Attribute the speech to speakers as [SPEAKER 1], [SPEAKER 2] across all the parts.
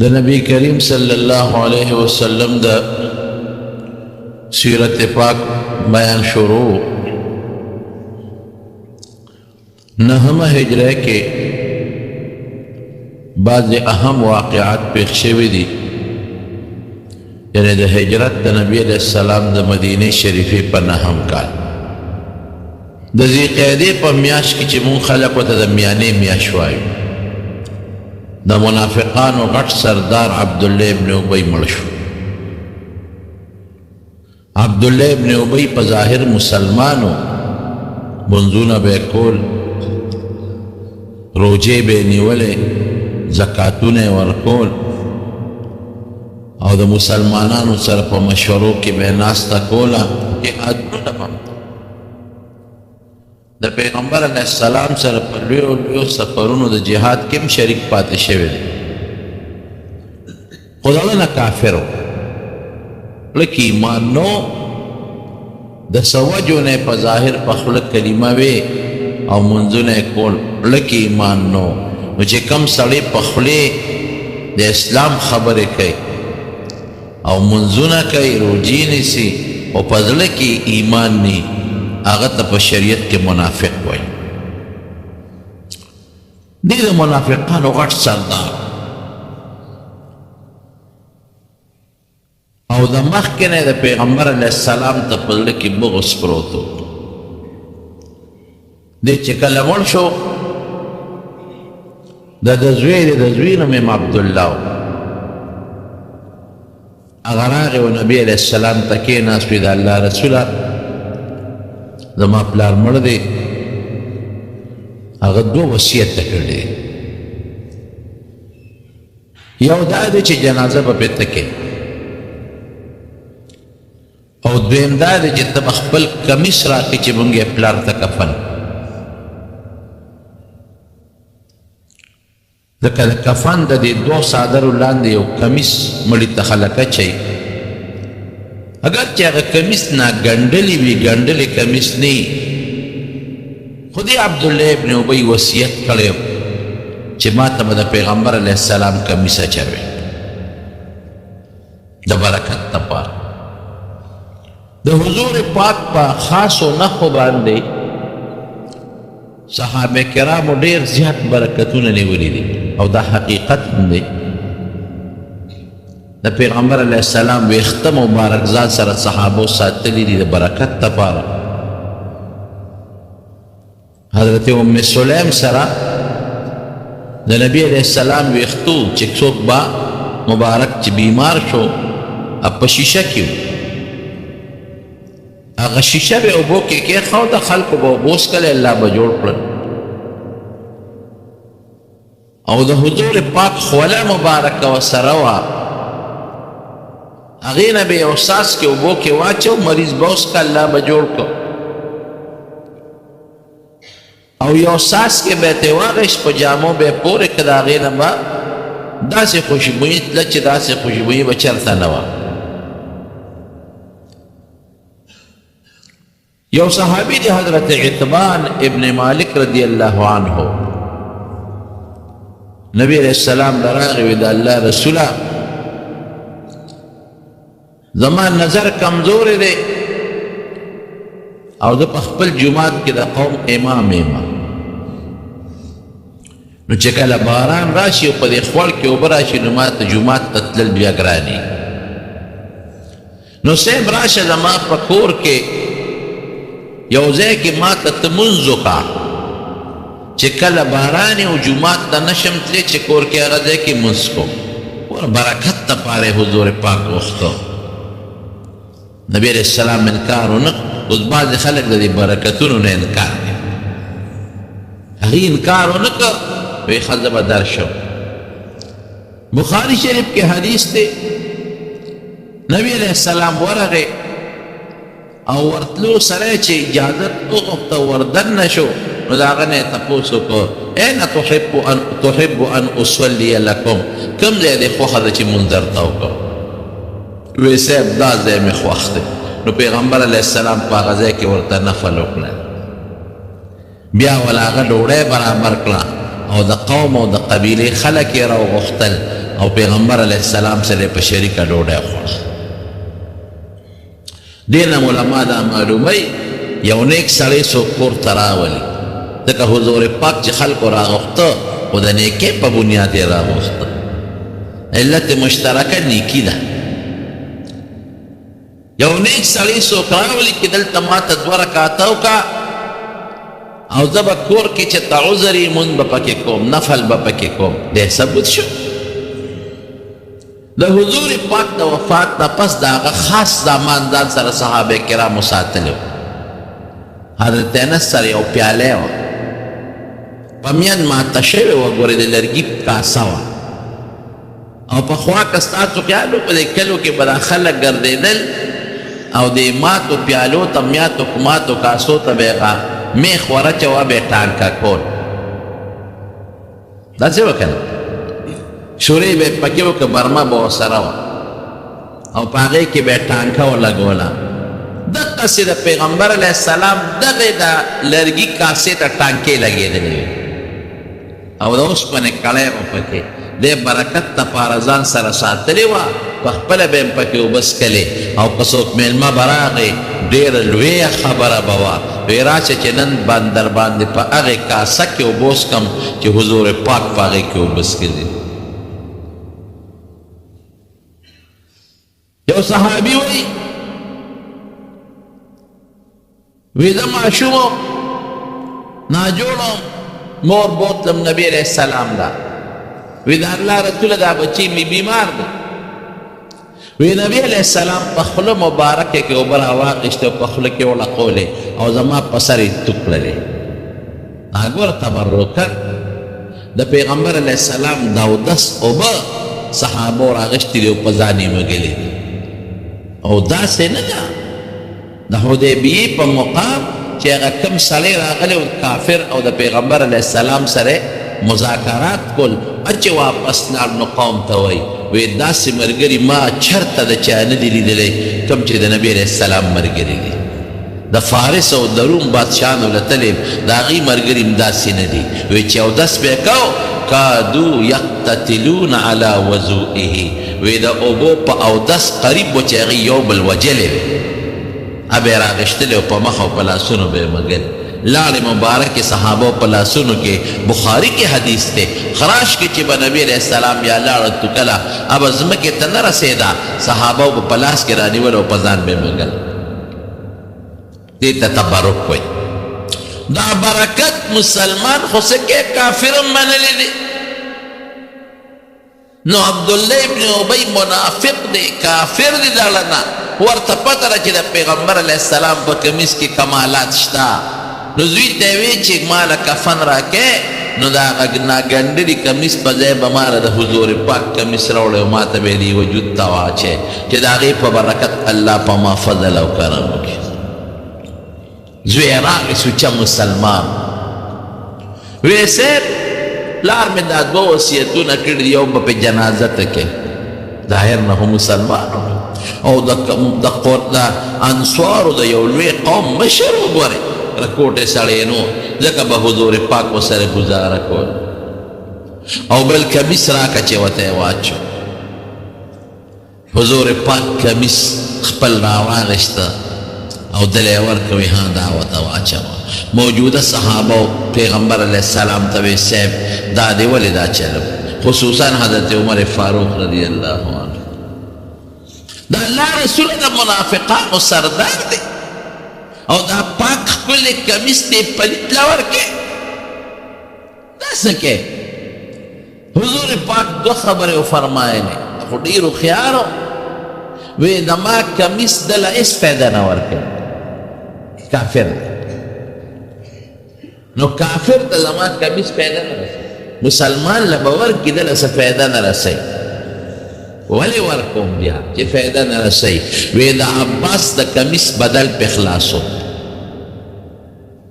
[SPEAKER 1] د نبی کریم صلی الله علیه وسلم د سیرت پاک بیان شروع نہم ہجرہ کے بعض اہم واقعات پیش شوی دی یعنی د ہجرت د نبی علیہ السلام د مدینہ شریفی پر نہم کال د ذی قعدے پر میاش کی چمون خلق و د میانے میاش وایو د منافقان و غٹ سردار عبداللہ ابن ابی ملشو عبداللہ ابن ابی پا ظاہر مسلمانو منزون بے کول روجے بے نیولے زکاتون ورکول او د مسلمانانو سر پا مشورو کی بے ناستا کولا جہادون لبم د پیغمبر علیہ السلام سر پر لیو سفرونو د جہاد کم شریک پاتے شوی دی خداونا کافرو لکی ایمان نو د سوجو نے پا ظاہر پا خلق کلمہ وے او منزو نے کول لکی ایمان نو مجھے کم سڑی پا خلق د اسلام خبر کئی او منزو نہ کئی روجینی سی او پزلکی ایمان نی آغت پا شریعت کے منافق ہوئی دید منافقانو غٹ سردار او دا مخکنے دا پیغمبر علیہ السلام تا پزلکی بغض پروتو دے چکل مل شو دا دزویر میم عبداللہ اگر آغی و نبی علیہ السلام تکی ناس پید اللہ رسولہ زما پلار مړ دی هغه دو وصیت کړی یو دا دی چې جنازه به پته کې او دویم دا دی چې ته خپل کمیس راکړي چې مونږ پلار ته کفن ځکه د کفن د دې دوه څادرو لاندې یو کمیس مړي ته خلک اچوي اگر چې هغه کمیس نا ګنډلی وي ګنډلی کمیس نه خودی عبداللہ ابن ابی وصیت کړی چې ما ته به د پیغمبر علیہ السلام کمیس اچوي د برکت دپاره د حضور پاک په خاصو نښو باندې صحابه کرامو ډېر زیات برکتونه نیولي دي او دا حقیقت هم دی د پیغمبر علیہ السلام ویخته مبارک ذات سره صحابو ساتلی دي د برکت دپاره حضرت ام سلیم سره د نبی علیہ السلام ویختو چې څوک با مبارک چې بیمار شو په شیشه کې هغه شیشه به اوبو کې کېښود خلکو به اوبه وڅښلې الله به جوړ کړل او د حضور پاک خوله مبارکه ورسره وه هغې نه به یو ساس کې اوبو کې واچو مریض به وڅښه الله به جوړ کړو او یو ساس کې به یې ترې واخیست په جامو به یې پورې کړه د هغې نه به داسې خوشبویي تله چې داسې خوشبویي به چېرته نه وه یو صحابي دی حضرت عتبان ابن مالک رضی اللہ عنہ نبی علیہ السلام دراغی وی دا اللہ رسولہ زمان نظر کمزور دے او دا پخپل جماعت کی دا قوم امام نو چکل باران راشی و پا دی خوال کی اوبراشی نو ما تا جماعت تتلل بیا گرانی نو سیم راشا زمان پا کور کے یوزے کی ما تا تمنزو کا چکل بارانی و جماعت تا نشم تلے چکور کے اغزے کی منز کو اور برکت تا پارے حضور پاک وقتو نبی علیہ السلام انکار نک اس بعض خلق دا دی برکتون انہیں انکار دی اگی انکار نک وی خضب در شو بخاری شریف کے حدیث تے نبی علیہ السلام ورغے او ورتلو سرے چے اجازت اغفت وردن نشو نو داغنے تپوسو کو این تحب ان اسولی لکم کم زیادے خوخد چے منظرتاو کو ویسے ابدا زی میں خواخت نو پیغمبر علیہ السلام پا غزے کی ورطا نفل اکنا بیا ولا غد اوڑے برابر کلا او دا قوم او دا قبیلی خلقی رو غختل او پیغمبر علیہ السلام سره په شریکه ډوډۍ خوړه. دې نه علما دا معلوموي یو نیک سړی څوک کور ته راولي، ځکه حضور پاک چې خلکو راغوښته خو د نیکۍ په بنیاد یې راغوښته. علت مشترکه نیکي ده. یو نیک سړی څوک راولي چې دلته ما ته 2 رکعاته وکړه او زه به کور کې چې ته عذر یې مونځ به پکې کوم، نفل به پکې کوم، دی ثبوت شو. د حضور پاک د وفات نه پس د هغه خاص زمان ځان سره صحابه کرامو ساتلی و. حضرت انس سره یو پیاله وه، په میان ماته شوې وه، ګورې د لرګي کاسه وه، او پخوا که ستاسو خیال و په دې کلو کې به دا خلک ګرځېدل او د ماتو پیالو ته میاتو ماتو کاسو ته به یې میخ ورچوه به یې ټانکه کول. داسې وه که نه؟ شورې به یې پکې وکړه، برمه به ورسره وه او په هغې کې به یې ټانکه ولګوله. دقسې د پیغمبر علیه السلام دغې د لرګي کاسې ته ټانکې لګېدلې وې او د اوسپنې کړی به پکې دې برکت دپاره ځان سره ساتلې وه، پخپله به یې پکې اوبه څکلې. او که څوک میلمه به راغی ډېره لویه خبره به وه، وی راشه چې نن در باندې په هغې کاسه کې اوبه وڅکم چې حضور پاک په هغې کې اوبه څکلي. یو صحابي وی زه ماشوم ناجوړ مور بوتلم نبی علیہ السلام دا، وی دا الله رسوله دا بچی می بیمار دی. وی نبی علیہ السلام په خوله مبارکه کې اوبه راواخیستې او په خوله کې ولقولې او زما په سر یې تو کړلې. ګوره تبرکت د پیغمبر علیہ السلام د اودس اوبه صحابو راغشتې دي او په ځان یې مږلې دي. او داسې نه ده د حدیبیې په مقام چې هغه کوم سړی راغلی او کافر او د پیغمبر علیه السلام سره مذاکرات کول، چې واپس لاړ نو قوم ته وایي وی داسې ملګري ما چرته د چا نه دي لیدلی کوم چې د نبي علیه السلام ملګري دي. د فارس او د روم بادشاهانو له تلې د هغې ملګري هم داسې نه دي. وی چې اودس به یې کو کادو یقتتلون علی وضوئه، وی د اوبو په اودس قریب و چې هغې یو بل وجلې وې، ابه یې راغښتلې او په مخ او په لاسونو به یې مږل. لاړې مبارکې صحابو په لاسونو کې بخاري کې حدیث دی، خراش کې چې به نبي علیه السلام یا لاړه توکله ابه ځمکې ته نه رسېده، صحابو به په لاس کې رانیول او په ځان به یې مږل. دې ته تبرک وایي. دا برکت مسلمان خو څه کې کافر هم منلی دی. نو عبدالله ابن ابی منافق دی، کافر دی. داړه نه ورته پته ده چې د پیغمبر علیه السلام په کمیس کې کمالات شته. نو زوی ته یې وی چې ماله کفن راکې، نو د هغه ناګنډلي کمیس په ځای به ماله د حضور پاک کمیس راوړی او ما ته به یې وجود ته واچی چې د هغې په برکت الله په ما فضل او کرم وکړي. زوی یې راغی سوچه مسلمان، وی صاحب پلار مې دا 2 وصیتونه کړي دي، یو به په جنازه ته کې ظاهر نه مسلمان او د انصارو د یو لوی قوم مشر وګورئ، رکوټې سړی نو ځکه به حضور پاک ورسره ګزاره کول. او بل کمیس راکه چې ورته یې واچو. حضور پاک کمیس خپل راواغېسته او دله یې ورکوي ها دا ورته واچوه. موجوده صحابه پیغمبر علیه السلام ته وی صاحب دا دې ولې دا چلو، خصوصا حضرت عمر فاروق رضی الله عنه. دا الله رسول د منافقانو سردار دی او دا پاک خپل کمیس دې پلیت له ورکې. دا څه کې حضور پاک 2 خبرې وفرمایلې، خو ډېر هوښیار و. وی د ما کمیس دله هېڅ فایده نه ورکوي، کافر دی. نو کافر ته زما کمیس فایده نه رسوي، مسلمان له به ورکړي دله څه فایده نه رسوي. ولې ورکوم بیا چې فایده نه رسوي؟ وی د عباس د کمیس بدل پې خلاصو.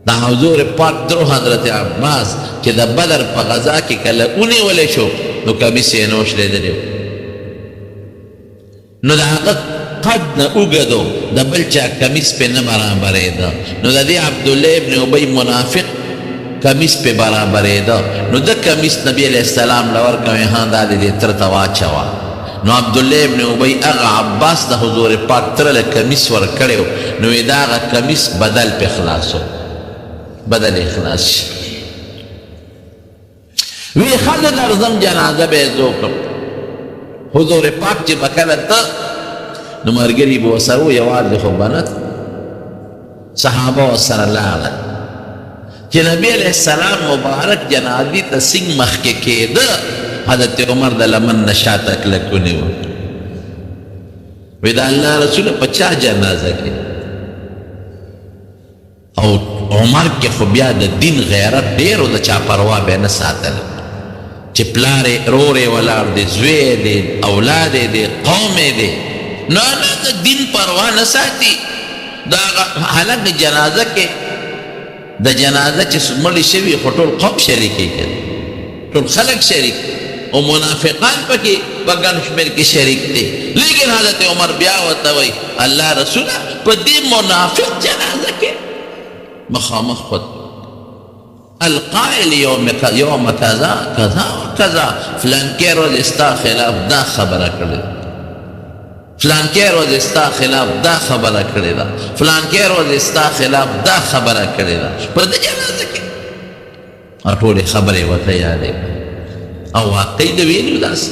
[SPEAKER 1] د حضور پاک درو حضرت عباس چې د بدر په غذا کې کله ونیولی شو نو کمیس یې نو شلېدلی و، نو د هغه قد نه اوږد و، د بل چا کمیس پې نه برابرېده. نو د دې عبدالله ابن ابی منافق کمیس پہ برابرې ده نو د کمیس نبی علیہ السلام لور کوي ها دا دې تر تا واچوا نو عبدالله ابن ابی اغا عباس د حضور پاک تر له کمیس ور کړو نو دا هغه کمیس بدل په خلاصو بدل اخلاص وی خلد درځم جنازه به زوکم حضور پاک چې بکله ته نو مرګري به وسرو یوازې خو بنت صحابه سره لاړل چې نبی علیہ السلام مبارک جنازې ته څنګه مخکې کېده حضرت عمر د لمن نه شاته کلک ونیو وی د الله رسول په چا جنازه کې او عمر کې خو بیا د دین غیرت ډېر و د چا پروا به نه ساتله چې پلارې رورې ولاړ دی زوی دی اولاد دی قوم دی نه نه د دین پروا نه ساتي دا حالت د جنازه کې د جنازه چې مړی شوي خو ټول قوم شریکې کړي ټول خلک شریک او منافقان پکې په ګڼ شمېر کې شریک دي لیکن حضرت عمر بیا ورته وایي الله رسوله په دې منافق جنازه کې مخامخ خود القائل يوم كذا كذا وكذا فلان کې ورځ ستا خلاف دا خبره کړې فلان کې ورځ ستا خلاف دا خبره کړې ده فلان کې ورځ ستا خلاف دا خبره کړې ده په دې جنازه کې ټولې خبرې ورته یادې او واقعي د ویلو داسې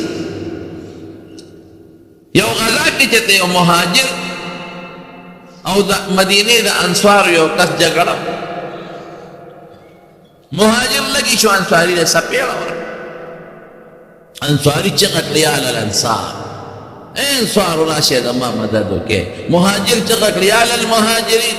[SPEAKER 1] یو غزا کې چې یو مهاجر او د مدینې د انصار یو کس جګړه مهاجر لګي شو انصاري له سپېړه انصاري چغه کړی الانصار انصار راشد ما مدد وکې مهاجر چغه کړی المهاجرین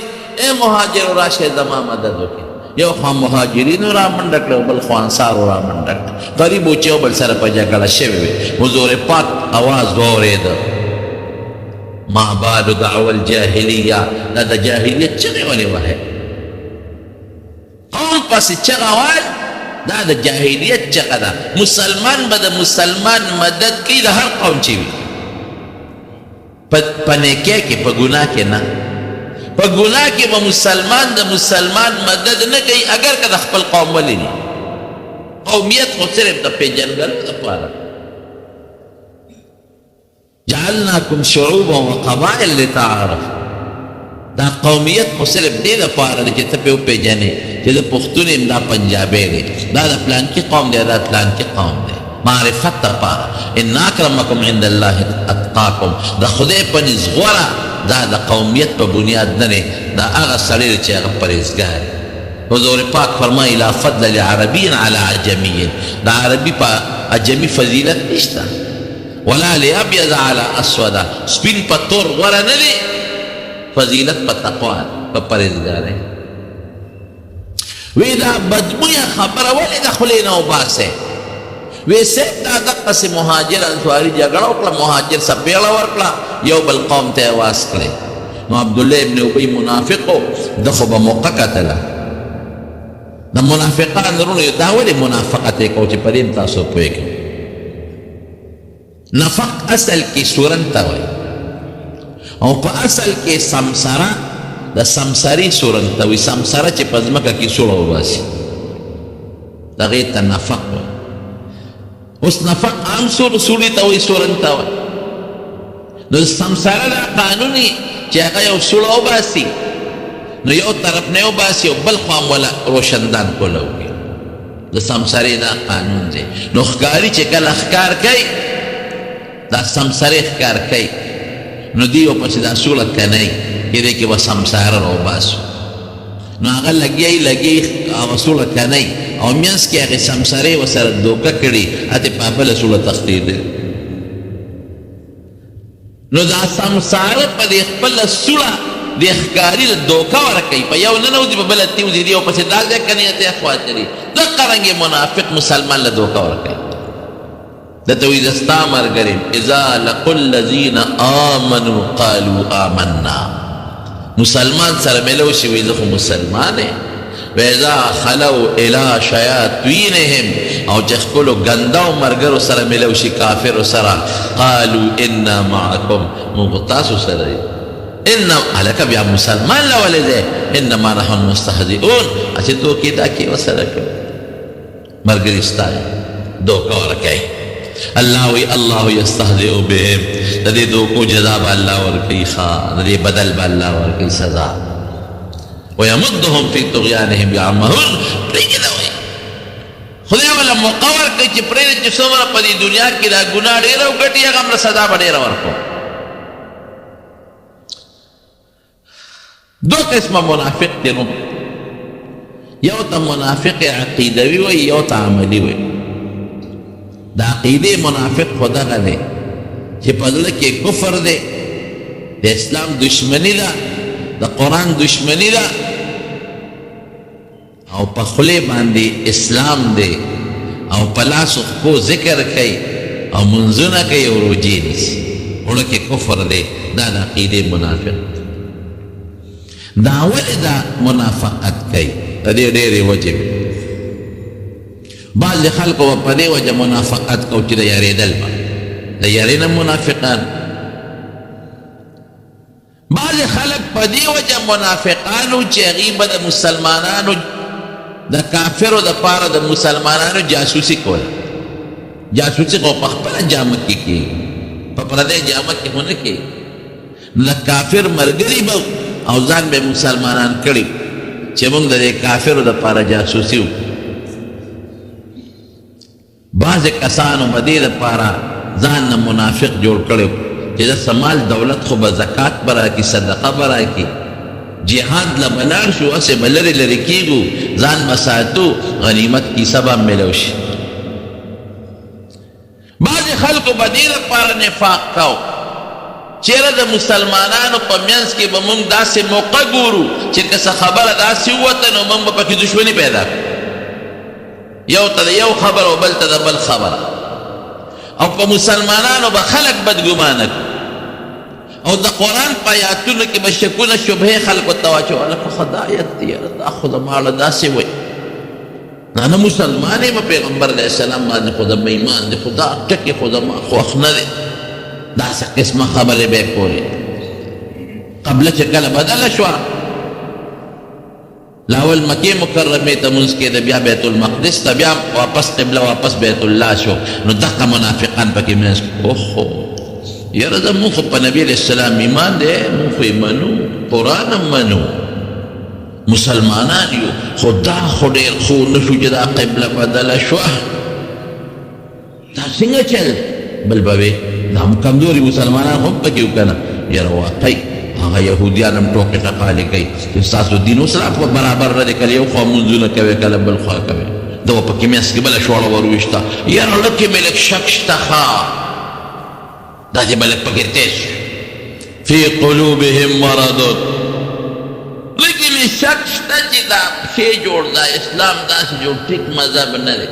[SPEAKER 1] مهاجر راشد ما مدد وکې یو خوا مهاجرین را منډه کړه بل خوا انصار را منډه کړه غریب و چې بل سره په جګړه شوی وي حضور پاک اواز واورېده ما بعد دعوه الجاهلیه دا د جاهلیت چغې ولې وهي قوم پسې چغه وایي دا د جاهلیت چغه ده مسلمان به د مسلمان مدد کوي د هر قوم چې وي په نیکۍ کې په ګناه کې نه په ګناه کې به مسلمان د مسلمان مدد نه کوي اگر که د خپل قوم ولې نه قومیت خو صرف د پیژنګلو دپاره جعلناکم شعوبا وقبائل لتعارفوا دا قومیت خو صرف دې دپاره دی چې ته پې وپېژنې چې د پښتون یم دا پنجابی دی دا د پلانکي قوم دی دا پلانکي قوم دی معرفت دپاره ان اکرمکم عند الله اتقاکم د خدای په نزد غوره دا د قومیت په بنیاد نه دی دا هغه سړی دی چې هغه پرهیزګار حضور پاک فرمایي لا فضل لعربي على عجمي د عربي په عجمي فضیلت نشته ولا لابيض على اسود سپین په تور غوره نه دی فضیلت په تقوا په پرهیزګارۍ وی دا بدبویه خبره ولې د خولې نه وباسې وی سیب دا دقسې مهاجر انصاري جګړه وکړه مهاجر سپېړه ورکړه یو بل قوم ته یې واس کړې نو عبدالله ابن ابی منافق و ده خو به موقع کتله د منافقان رونو دا ولې منافقت یې کوو چې په دې هم تاسو پوهېږئ نفق اصل کې سورن ته وایي او په اصل کې سمسره د سمسري سورن ته وایي سمسره چې په ځمکه کې سوړه وباسي هغې ته نفق وایي اوس نفق عام سوړي ته وایي سورن ته وایي نو سمسره دا قانوني چې هغه یو سوړه وباسي نو یو طرف نه وباسي او بل خوا هم وله روشندان کوله وکړي د سمسرې دا قانون دی نو ښکاري چې کله ښکار کوي دا سمسرې ښکار کوي نو دی ورپسې دا سوړه کنی چې دی کې به سمساره راوباسو نو هغه لګی هغه سوړه کنی او منځ کې هغې سمسرې ورسره دوکه کړي هتې په بله سوړه تښتېدلې نو دا سمساره په دې خپله سوړه د ښکاري د دوکه ورکوي په یو ننوځي په بله تېوځي دی ورپسې دا ځای کنی هتې خوا چلي دقه رنګې منافق مسلمان له دوکه ورکوي دته وی دستا مرګریم اذا لقوا الذين امنوا قالوا آمنا مسلمان سره ملو شي وی زه مسلمان و اذا خلوا الى شياطينهم او جخلو غنداو مرګرو سره ملو شي کافر سره قالوا انا معكم مغتاس سره هلکه بیا مسلمان له ولې دی انما نحن مستهزئون چې دوکې دا کې ورسره کوي ملګري ستا دوکه ورکوي الله وی الله یستهزئ بهم د دې دوکو جزا به الله ورکوي ښه د دې بدل به الله ورکوي سزا ویمدهم فی طغیانهم یعمهون پرېږده وایي خدای والا موقع ورکوي چې پرېږده چې څومره په دې دنیا کې دا ګناه ډېره وګټي هغه همله سزا به ډېره ورکړو دو قسمه منافق دی نو یو ته منافق عقیدوي وي یو ته عملي وي د عقیدې منافق خو دغه دی چې په زړه کې کفر دی د اسلام دشمني ده د قرآن دشمني ده او په خولې باندې اسلام دی او په لاسو خپو ذکر کوي او منځونه کوي او روجې نیسي وړه کې کفر دی دا د عقیدې منافق دا ولې دا منافقت کوي د دې ډېرې وجې بعض خلکو به په دې وجه منافقت کو چې د یارېدل به د یارې نه منافقان بعض خلک په دې وجه منافقانو چې هغوی به د مسلمانانو د کافرو دپاره د مسلمانانو جاسوسي کوله جاسوسي خو په خپله جامه کې کېږي په پردی جامه کې خو نه کېږي د کافر ملګري به او ځان به مسلمانان کړي چې موږ د دې کافرو دپاره جاسوسي وکړو بعضې کسانو به دې دپاره ځان نه منافق جوړ کړی چې د سمال دولت خو به زکات به راکړي صدقه به راکړي جهاد له به لاړ شو هسې به لرې لرې کېږو ځان به ساتو غنیمت کیسه به میلو شي بعضې خلکو به دې دپاره نفاق کو چیرې د مسلمانانو په منځ کې به موږ داسې موقع ګورو چې که څه خبره داسې ووته نو موږ به پکې دشمني پیدا کړو یو ته د یو خبر او بل ته د بل خبره او په مسلمانانو به خلک بدګمانه کړو او د قرآن په آیاتونو کې به شکونه شبهې خلکو ته واچو هلکه خو دا آیت دی دا خو زماړه داسې وایي نه مسلمان یم پیغمبر علیه السلام باندې خو زما ایمان دی خو دا ټکې خو زما خوښ نه دی داسې قسمه خبرې به یې کولې قبله چې کله بدله شوه لاول مکې مکرمې ته مونځ کېده بیا بیت المقدس ته بیا واپس قبله واپس بیت الله شو نو دغه منافقان پکې منځ اوهو یاره زمونږ خو په نبي علیه السلام ایمان دی مونږ خو یې منو قرآن هم منو مسلمانان یو خو دا خو ډېر خو نه شو چې دا قبله بدله شوه دا څنګه چل بل به وې دا هم کمزوري مسلمانان هم پکې وو که نه یاره واقعي هغه یهودیان هم ټوکې ټقالې کوي چې ستاسو دین اوس را برابر نه دی کله یو خوا مونځونه کوي کله بل خوا کوي ده به پکې منځ کې بله شوړه ور وویشته یاره لږ کې مې لږ شک شته ښه دا چې به لږ پکې تېز شو فی قلوبهم مرض لږ مې شک شته چې دا ښې جوړ دا اسلام داسې جوړ ټیک مذهب نه دی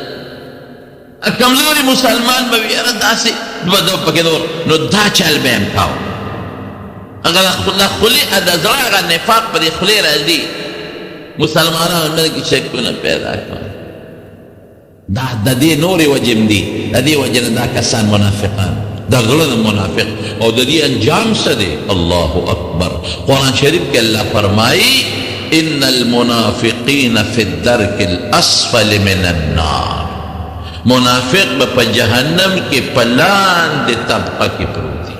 [SPEAKER 1] کمزوري مسلمان به وي یاره داسې دوه پکې نو دا چل به یې هم کاوه هغه د خولې د زړه هغه نفاق په دې خولې راځي مسلمانانو منځ کې شکونه پیدا کړه دا د دې نورې وجې هم دي د دې وجې نه دا کسان منافقان د زړه نه منافق او د دې انجام څه دی الله اکبر قرآن شریف کې الله فرمایي ان المنافقین فی الدرک الاسفل من النار منافق به په جهنم کې په لاندې طبقه کې پروت دي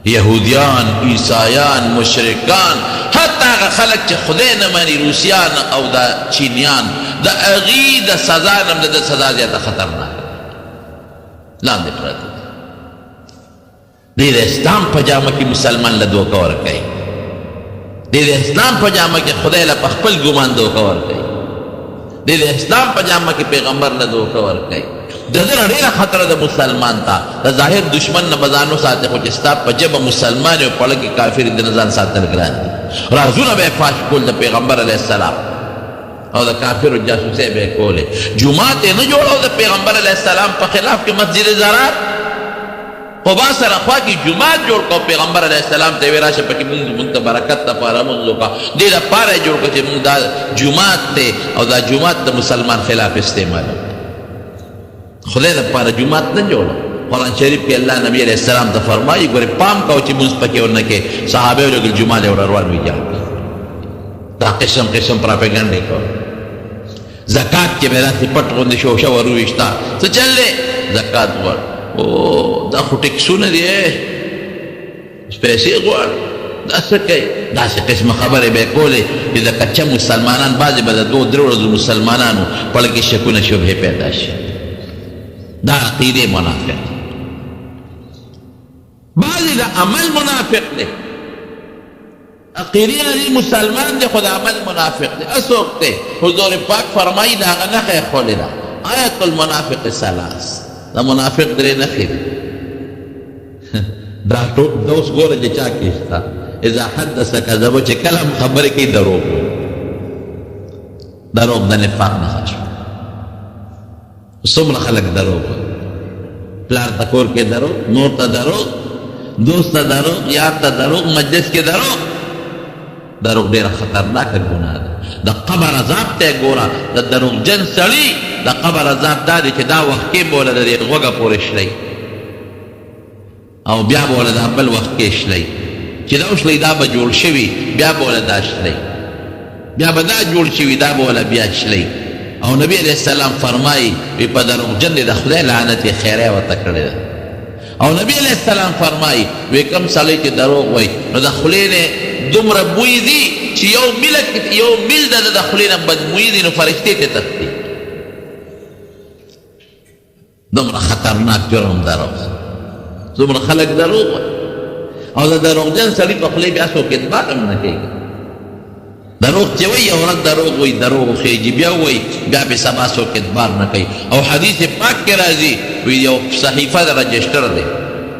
[SPEAKER 1] یهودیان عیسایان مشرکان حتی هغه خلک چې خدای نه مني روسیان او د چینیان د هغې د سزا نه هم د سزا زیاته خطرناکه لاندې پراته دي د اسلام په جامه کې مسلمان له دوکه ورکوي دي د اسلام په جامه کې خدای له په خپل ګمان دوکه ورکوي دي د اسلام په جامه کې پیغمبر له دوکه ورکوي د دې نه ډېره خطره د مسلمان ته د ظاهر دشمن نه به ځان وساتې خو چې ستا په ژبه مسلمان یو پړه کې کافر د نه ځان ساتل ګران دي رازونه به یې فاش کول د پیغمبر علیه السلام او د کافرو جاسوسۍ به یې کولې جومات یې نه جوړو د پیغمبر علیه السلام په خلاف کې مسجد زرار قبا سره خوا کې جومات جوړ کړو پیغمبر علیه السلام ته یې ویې راشه پکې مونږ ته برکت دپاره مونځ وکړه دې دپاره یې جوړ کړو چې مونږ دا جومات دی او دا جومات د مسلمان خلاف استعمالو خدای دپاره جومات نه جوړو قرآن شریف کې الله نبی علیہ السلام ته فرمایي ګورې پام کوه چې مونځ پکې ونه کې صحابه یې لږ جمعه له روان وي دا قسم قسم پراپګانډې کوي زکات کې به داسې پټ غوندې شوشه ور وویشته څه چل دی زکات غواړ او دا خو ټکسونه دي پیسې غواړي دا څه کوي داسې قسمه خبرې به یې کولې چې د کچه مسلمانان بعضې به د 2-3 ورځو مسلمانانو پړه کې شکونه شبهې پیدا شي دا عقیدې منافق بعضې د عمل منافق دی عقیدې نه دي مسلمان دی خو د عمل منافق دی اسوک دی حضور پاک فرمایي د هغه نښه یې ښولې ده آیت المنافق ثلاث د منافق درې نښې دي دا اوس ګوره چې چا کې شته اذا حدث کذب چې کله هم خبرې کوي دروغ دروغ د نفاق نښه شوه څومره خلک دروغ پلار ته کور کې دروغ نور ته دروغ دوست ته دروغ یار ته دروغ مجلس کې دروغ دروغ ډېره خطرناکه ګناه ده د قبر عذاب ته یې ګوره د دروغجن سړي د قبر عذاب دا دی چې دا وخت کې به وله د دې غوږه پورې شلی او بیا به وله دا بل وخت کې شلی چې دا وشلی دا به جوړ شوي بیا به وله دا شلی بیا به دا جوړ شوي دا به وله بیا شلی او نبی علیہ السلام فرمایي وی په دروغجن د خدای لعنت یې خیره ورته کړې ده او نبی علیہ السلام فرمایي وی کوم سړی چې دروغ وایي نو د خولې نه دومره بوی دي چې یو میل د خولې نه بدبویي دي نو فرشتې ته تښتي دومره خطرناک جرم دروغ دومره خلک دروغ وایي او د دروغجن سړي په خولې بیا څوک اعتبار هم نه کوي دروغ چې وایي او ورځ دروغ وایي دروغ خیجي بیا وایي بیا پې سبا څوک اعتبار نه کوي او حدیث پاک کې راځي وی یو صحیفه د رجسټر دی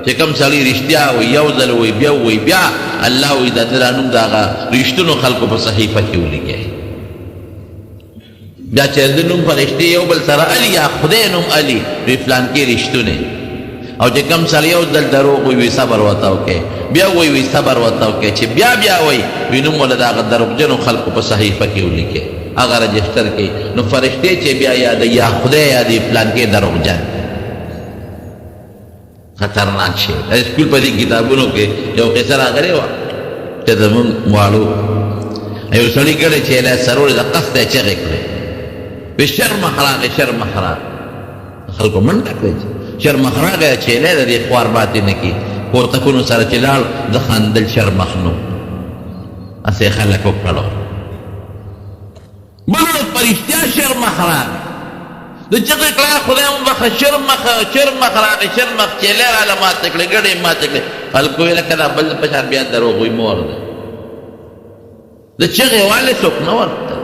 [SPEAKER 1] چې کوم سړي رښتیا وایي یو ځل وایي بیا وایي بیا الله وایي د ده دا نوم د هغه رښتونو خلکو په صحیفه کې ولیکئ بیا چې د نوم فرشتې یو بل سره علي یا خدای نوم علي وی فلانکي رښتونی او چې کوم سړی یو ځل دروغ وایي وی صبر ورته وکئ بیا وایي وی صبر ورته وکئ چې بیا وایي وی نوم ولې د هغه دروغجنو خلکو په صحیفه کې ولیکئ هغه رجسټر کې نو فرشتې چې بیا یادوي یا خدای یادوي فلانکي دروغجن خطرناک شی د سکول په دې کتابونو کې یو قصه راغلې وه چې زمونږ واړو یو سړي ګډې چې له سرور د قصد یې چغې کړې وی شرمخ راغی شرمخ راغی خلکو منډه کړې شرمخ راغی چې له د دې خوار باطې نه کي پورتکونو سره چې لاړ د خندل شرمخ نو هسې خلک وکړو بلو پرشتیا شرمخ راغی د چغې کړه خدای مو بخښه شرمخ راغی شرمخ چې له راله ماته کړې ګډې ماته کړې خلکو ویله که دا بل په شان بیا دروغ وایي مور ده د چغې والې څوک نه ورته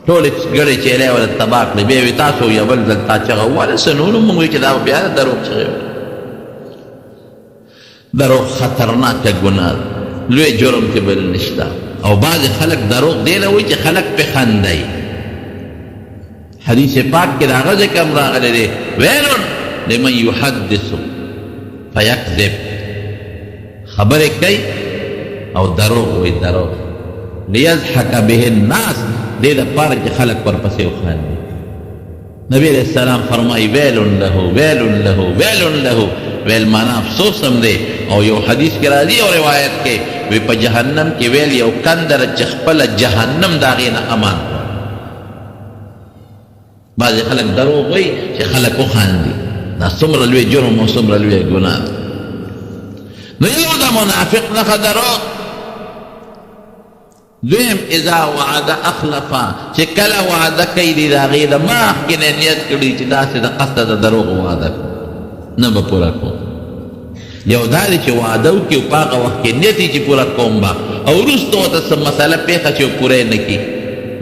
[SPEAKER 1] ټولې ګډې چیلې ورته تباه کړې بیا وي تاسو یو بل ځل تا چغه وواله څه نو موږ وایو چې دا بیا دروغ چغې دروغ خطرناکه ګناه ده لوی جرم کې بل نشته او بعضې خلک دروغ دی له وایي چې خلک پې خندوي حدیث پاک کې د هغه ذکر هم راغلی دی ویل لمن یحدث فیکذب خبرې کوي او دروغ وایي دروغ لیضحک به الناس دې دپاره چې خلک ورپسې وخاندي نبی علیہ السلام فرمایي ویل له ویل له ویل له ویل معنا افسوس هم دی او یو حدیث کې راځي او روایت کې وی په جهنم کې ویل یو کندر چې خپله جهنم د هغې نه امان بعضې خلک دروغ وایي چې خلک وخاندي دا څومره لوی جرم او څومره لوی ګناه ده نو یو د منافق نښه دروغ دویم اذا وعد اخلفا چې کله وعده کوي د هغې د مخکې نه نیت کړي چې داسې د قصده د دروغ وعده نه به پوره کوم یو دا دی چې وعده وکړي او په هغه وخت کې نیت یې چې پوره کوم به او وروسته ورته څه مسله پېښه چې پوره یې نه کړي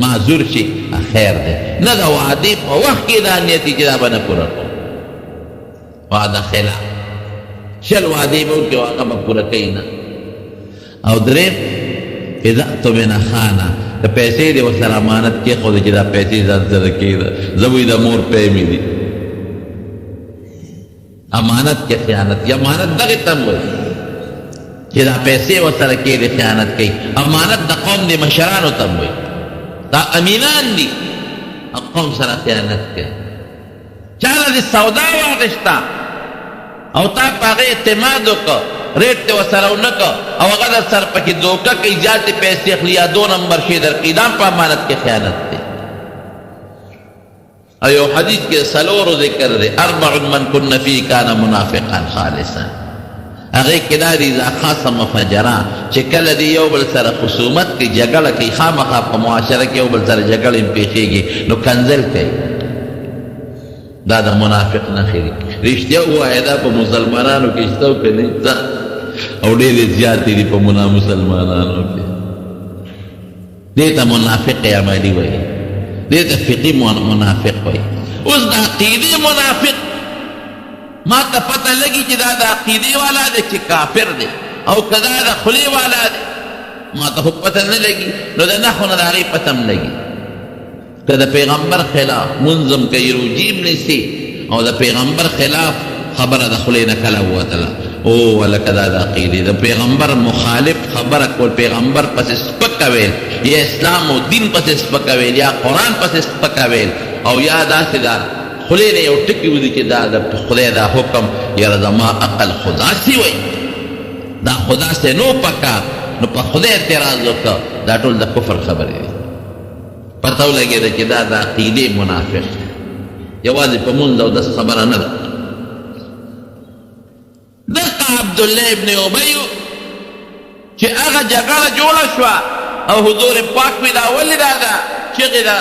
[SPEAKER 1] معذور شي خیر دی نه د وعدې په وخت کې دا نیت چې دا به نه پوره کوم وعده خلاف شل وعدې به وکړي او هغه به پوره کوي نه او درېم اذا اؤتمن خانه د پیسې دې ورسره امانت کېښودې چې دا پیسې ځان سره کېده زه وایي د مور پی مې دي امانت کې خیانت یا امانت دغې ته هم وایي چې دا پیسې ورسره کېدې خیانت کوي امانت د قوم د مشرانو ته هم وایي دا امینان دي قوم سره خیانت کوي چا نه دې سودا واخېسته او تا پاغه اعتماد وکړه ریټ ته ورسره ونه کړه او هغه در سره پکې دوکه کوي زیاتې پیسې اخلي یا 2 نمبر شی درکړي دا په امانت کې خیانت دی او یو حدیث کې څلورو ذکر دی 4 من کن فی کان منافقا خالصا هغې کې دا دی اذا خاصم فجرا چې کله دی یو بل سره خصومت کوي جګړه کوي خامخا په معاشره کې یو بل سره جګړې پېښېږي نو کنځل کوي دا د منافق نښې دي رښتیا ووایه دا په مسلمانانو کې شته او که نه او ډېرې زیاتې دي په مسلمانانو کې دې ته منافق عملي وایي دې ته فقهي منافق وایي اوس د عقیدې منافق ما ته پته لګي چې دا د عقیدې والا دی چې کافر دی او که دا د خولې والا دی ما ته خو پته نه لګي نو د نحو نه د هغې پته هم لګي که د پیغمبر خلاف منظم کوي روجیم نیسي او د پیغمبر خلاف خبره د خولې نه کله ووتله او ولکه دا د عقیدې د پیغمبر مخالف خبره کول پیغمبر پسې سپکه ویل یا اسلام او دین پسې سپکه ویل یا قرآن پسې سپکه ویل او یا داسې دا خولې نه یو ټکي ودي چې دا د خدای دا حکم یاره زما عقل خو داسې وایي دا خو داسې نو پکار نو په خدای اعتراض وکړه دا ټول د کفر خبرې دي پته ولګېده چې دا د عقیدې منافق یوازې په مونځ او داسې خبره نه ده دغه عبدالله ابن ابی چې هغه جګړه جوړه شوه او حضور پاک مې دا ولې دا ده چغې ده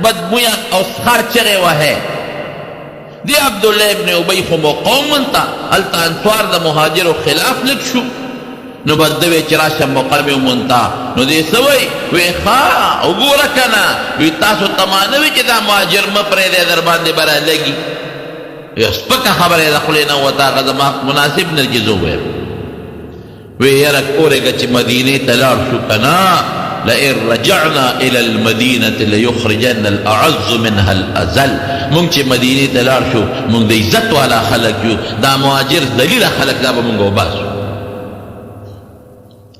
[SPEAKER 1] بدبویه او سخر چغې وهې دی عبدالله ابن ابی خو مقاومن ته هلته انصار د مهاجرو خلاف لږ شو نو بس ده وی چې راشه مقرب ومونتا نو دې څه وی وی ښه وګوره که نه وی تاسو ته ما نه وي چې دا مهاجر مه پرېږدی در باندې به رالګي یو سپکه خبره یې د خولې نه ووته هغه زما مناسب نه چې زه ووایم وی یاره کورېږه چې مدینې ته لاړ شو که نه لئن رجعنا الى المدینة لیخرجن الاعز منها الازل مونږ چې مدینې ته لاړ شو مونږ د عزت والا خلک یو دا مهاجر ذلیله خلک دا به مونږ وباسو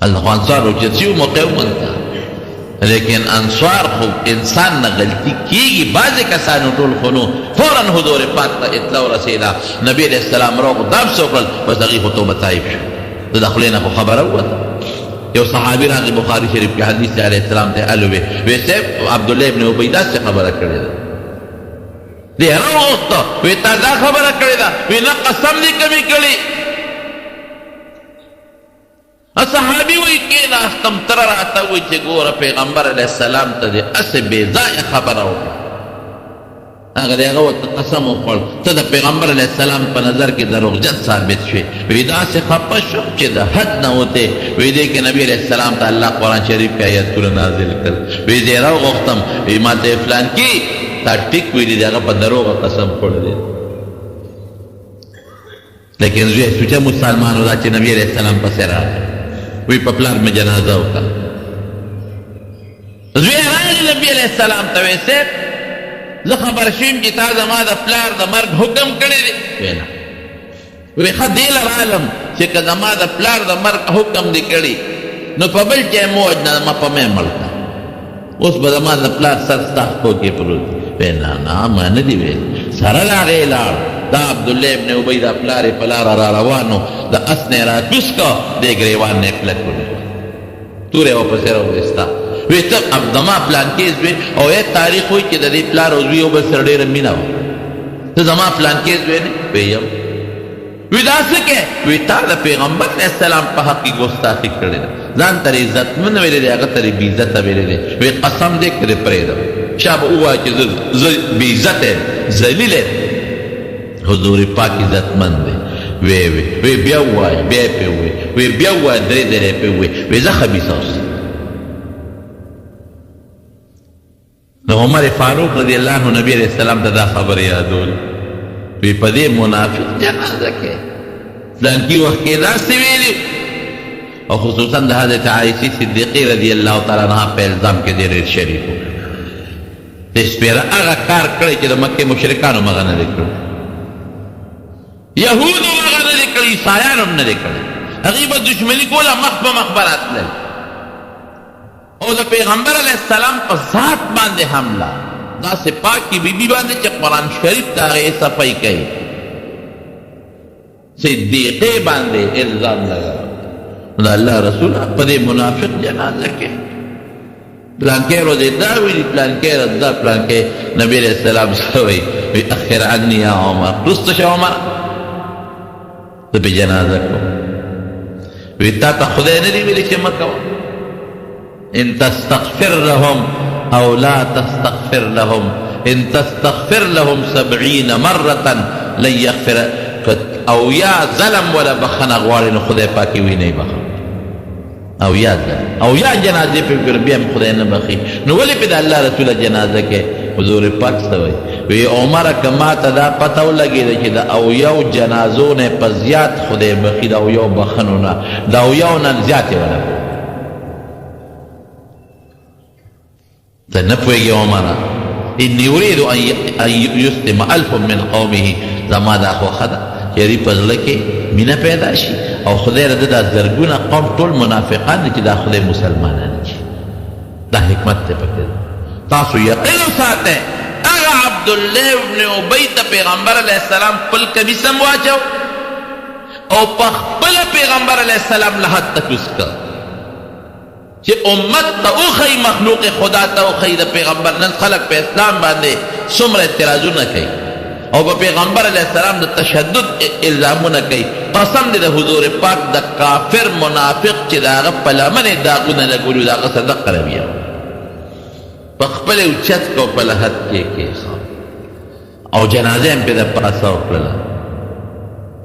[SPEAKER 1] الله انصار وجدسیو مقاومن تا لیکن انصار خو انسان نه غلطی کیږي بعضې کسانو ټول خو نو فوراً حضور پاک ته اطلاع ورسېده نبي علیه السلام راغو دام څه وکړل بس هغې خو توبه طایب شو د خولې نه خو خبره ووته یو صحابي راغی بخاري شریف کې حدیث دی علیه السلام ته الو وی صاحب عبدالله ابن ابی داسې خبره کړې ده دی راوغوښته وی تا دا خبره کړې ده وی نه قسم دې کمې کړې صحابي وی کېناستم تره راته وی چې ګوره پیغمبر علیه السلام ته دې هسې بې ځایه خبره وکړه هغه د هغه ورته قسم وخوړ ته د پیغمبر علیه السلام په نظر کې دروغجن ثابت شوې وی داسې خفه شوم چې د حد نه وتې وی دې کې نبي علیه السلام ته الله قرآن شریف کې ایتونه نازل کړل وی دې راوغوښتم وی ما ته فلان کې تا ټیک ویلي د هغه په دروغه قسم خوړلی لیکن زوی سوچه مسلمانو دا چې نبي علیه السلام پسې راغی وی په پلار مې جنازه وکړه زوی راغلی نبي علیه السلام ته وی صاحب زه خبر شوم چې تا زما د پلار د مرګ حکم کړی دی وی نه وی ښه دې له رالم چې که زما د پلار د مرګ حکم دې کړي نو په بل چا یې مه وژنه زما په مې مړ کړه اوس به زما د پلار سر ستا پښو کې پروت وی نه نه ما نه دي ویل سره د هغې لاړ دا عبدالله ابن ابی دا پلار یې په لاره را روانو د اس نه یې راکوس کړه دې ګریوان نه یې کلک ونیو توره یې ورپسې راوایسته وی ته زما پلانکیز وی او یې تاریخ وی چې د دې پلار او زوی یو بل سره ډېره مینه وه ته زما پلانکیز وی نه وی یم وی دا څه کې وی تا د پیغمبر علیه السلام په حق کې ګستاخي کړې ده ځان ته یې عزتمن ویلی دی هغه ته یې بې عزته ویلی دی وی قسم دې که دې پرېږدم شا به ووایه چې زه بې عزته یم ذلیل یم حضور پاک عزتمند دی وی بیا ووایه بیا یې پرې ووایه وی بیا ووایه درې ځلې یې پرې ووایه وی زه خبیثه اوسم نو عمر فاروق رضی الله عنه نبی علیہ السلام ته دا خبر یادول وی په دې منافق جنازه کې فلانکي وخت کې داسې ویلي او خصوصا د حضرت عایشې صدیقې رضی الله تعالی عنها په الزام کې ډېر شریک و د سپېره هغه کار کړی چې د مکې مشرکانو مغه نه دی کړی یهودو مغه نه دی کړی عیسایانو هم نه دی کړی هغوی به دشمني کوله مخ په مخ به راتلل او د پیغمبر علیه السلام په ذات باندې حمله داسې پاکې بیبي باندې چې قرآن شریف ته هغې صفحې کوي صدیقې باندې الزام لګاو. دا الله رسول په دې منافق جنازه کې پلانکې روزې دا ویلي، پلانکې ردا، پلانکې نبی علیہ السلام سوی وی اخر عني یا عمر، رست شه عمر ته په جنازه کو. وی تا ته خدای نه دی ویلي چې مه کوه، ان تستغفر لهم او لا تستغفر لهم، ان تستغفر لهم 70 مرة لن يغفر، او یا ظلم ولا بخنه غواړي نو خدای پاکي وی نه بخښي، او یا ظلم او یا جنازه په ګر بیا خدای نه بخښي. نو ولې په د الله رسول جنازه کې حضور پاک سوی وی عمر کما ته دا پته ولګېده چې د او یو جنازو نه په زیات خدای بخښي، د او یو بخنو نه، د او یو نه زیاتې ونه ته نه پوهېږې عمره. اني اريد ان يسلم 1000 من قومه، زما دا خوښه ده چې دې په زړه کې مینه پیدا شي او خدای رده دا زرګونه قوم ټول منافقان دي چې دا خدای مسلمانان دي. دا حکمت دی پکې. تاسو یقین وساتئ هغه عبدالله ابن ابی ته پیغمبر علیه السلام خپل کمیسم واچو او په خپله پیغمبر علیه السلام له حد تکوس کړ چې امت ته وښیي، مخلوق خدا ته وښیي د پیغمبر. نن خلک په اسلام باندې څومره اعتراضونه کوي او په پیغمبر علیه السلام د تشدد الزامونه کوي. قسم دی د حضور پاک د کافر منافق چې د هغه په لمن یې داغونه لګولي د هغه صدق رویه په خپله اوچت کو په لحد کې کېښود او جنازه هم پې د پاسه وکړله.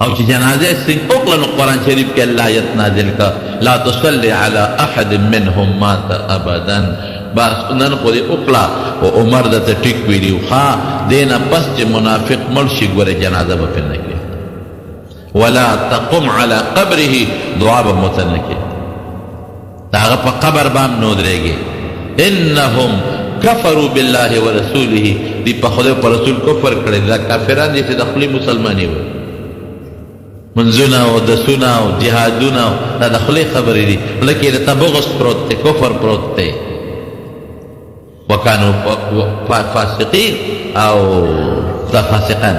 [SPEAKER 1] او چې جنازه یې سنګ وکړه نو قرآن شریف کې الله آیت نازل کړه لا تصلي على احد منهم مات ابدا. بس نن خو دې وکړه او عمر درته ټیک ویلي ښه دې نه پس چې منافق مړ شي ګوره جنازه به پرې نه کړي، ولا تقم على قبره، دعا به مو ته نه کړي، د هغه په قبر به هم نه ودرېږي. انهم کفروا بالله ورسوله، دی په خدای په رسول کفر کړی. دا کافران دي چې د خپلې مسلماني وي، منځونه او دسونه او جهادونه دا د خولې خبرې دي، لکه د ته بغض پروت دی، کفر پروت دی. وکانو فاسقین او دا فاسقان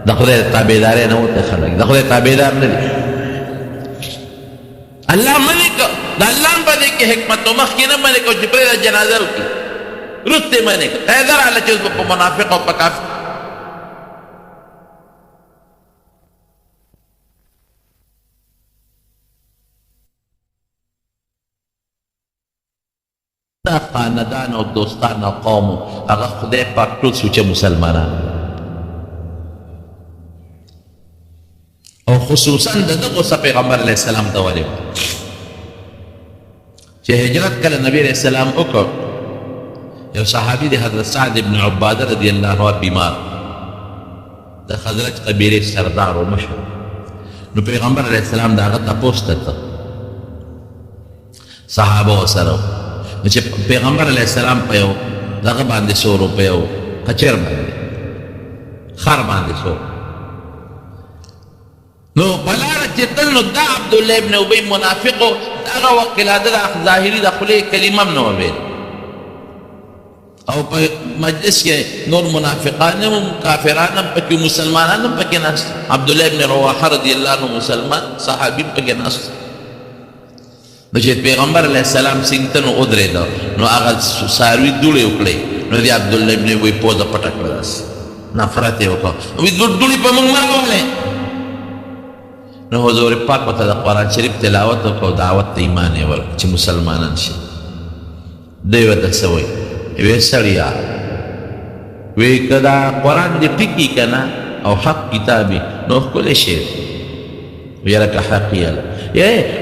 [SPEAKER 1] د خدای تابعداري نه وته خلک د خدای تابعدار نه دي. الله منې کو د الله په دې کې حکمت او مخکې نه منې کو چې پرې د جنازه وکړي، وروسته منې کو حیدر علی چې په منافق او په کافر دا خاندان او دوستان او قوم هغه خدای پاک ټول سوچه مسلمانان او خصوصا دغه څه پیغمبر علیه السلام ته ولې چې هجرت کله نبی علیه السلام وکړ، یو صحابي دی حضرت سعد بن عباده رضی الله عنه بیمار، د خزرج قبیلې سردار او مشر. نو پیغمبر علیه السلام د هغه تپوس ته صحابه ورسره نو چې پیغمبر علیه السلام په یو دغه باندې 100 روپۍ او کچر باندې خر باندې 100 نو بلاره چې تل نو دا عبدالله ابن ابی منافقو هغه وخت کې لا د ظاهري د خولې کلمه هم نه وویل او په مجلس کې نور منافقان هم کافران هم پکې مسلمانان هم پکې ناست. عبدالله ابن رواحه رضی الله عنه مسلمان صحابي پکې ناست. نو چې پیغمبر علیه السلام څنګ ته نو ودرېده نو هغه څاروي دوړې وکړې نو د عبدالله ابن ابی پوزه پټه کړه، داسې نفرت یې وکړه، وایي دوړې په موږ مه راولې. نو حضور پاک ورته د قرآن شریف تلاوت وکړو، دعوت د ایمان یې ورکړه چې مسلمانان شي. دوی ورته څه وایي؟ وی سړیا وی که دا قرآن دې ټکي که نه او حق کتابي نو ښکلی شی وی لکه حق یاله